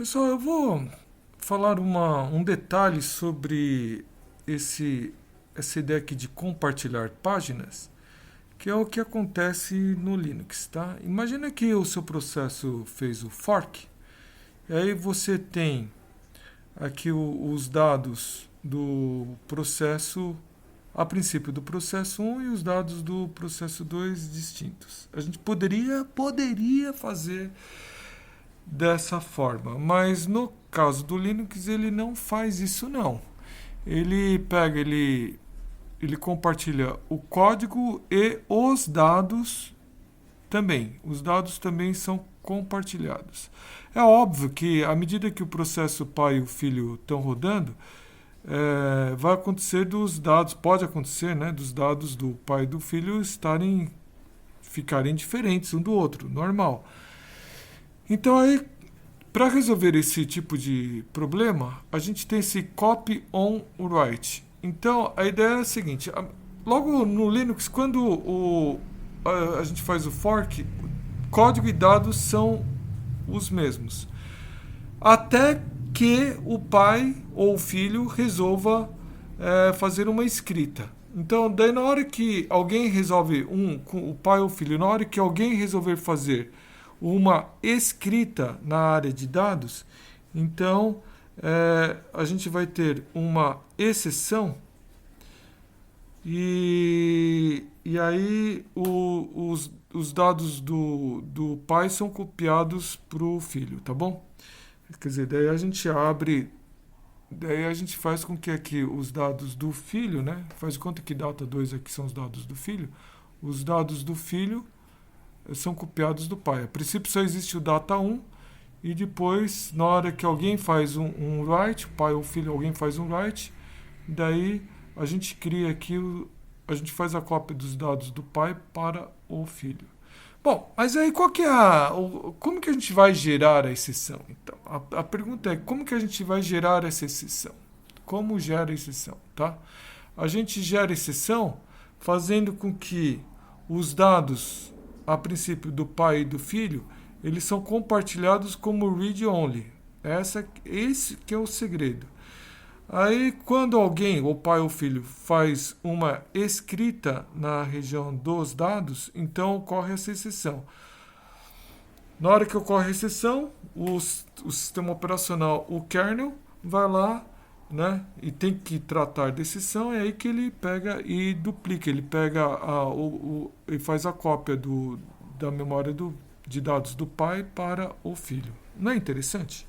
Pessoal, eu vou falar um detalhe sobre essa ideia aqui de compartilhar páginas, que é o que acontece no Linux, tá? Imagina que o seu processo fez o fork, e aí você tem aqui os dados do processo, a princípio do processo um e os dados do processo 2 distintos. A gente poderia fazer dessa forma, mas no caso do Linux ele não faz isso não. Ele compartilha o código e os dados também. Os dados também são compartilhados. É óbvio que à medida que o processo pai e o filho estão rodando, vai acontecer dos dados, pode acontecer, né, dos dados do pai e do filho ficarem diferentes um do outro, normal. Então aí, para resolver esse tipo de problema, a gente tem esse copy on write. Então a ideia é a seguinte: logo no Linux, quando a gente faz o fork, código e dados são os mesmos, até que o pai ou o filho resolva fazer uma escrita. Então, daí na hora que alguém resolve, o pai ou o filho, na hora que alguém resolver fazer uma escrita na área de dados, então a gente vai ter uma exceção e aí os dados do pai são copiados para o filho, tá bom? Quer dizer, daí a gente faz com que aqui os dados do filho, né? Faz de conta que data 2 aqui são os dados do filho. Os dados do filho são copiados do pai. A princípio só existe o data 1 e depois, na hora que alguém faz um write, o pai ou o filho, alguém faz um write, daí a gente cria aqui, a gente faz a cópia dos dados do pai para o filho. Bom, mas aí qual que é como que a gente vai gerar a exceção? Então, a pergunta é como que a gente vai gerar essa exceção? Como gera a exceção, tá? A gente gera exceção fazendo com que os dados, a princípio do pai e do filho, eles são compartilhados como read-only. Esse que é o segredo. Aí, quando alguém, ou pai ou filho, faz uma escrita na região dos dados, então ocorre essa exceção. Na hora que ocorre a exceção, o sistema operacional, o kernel, vai lá, né, e tem que tratar da exceção, é aí que ele pega e duplica, ele pega e faz a cópia da memória de dados do pai para o filho. Não é interessante?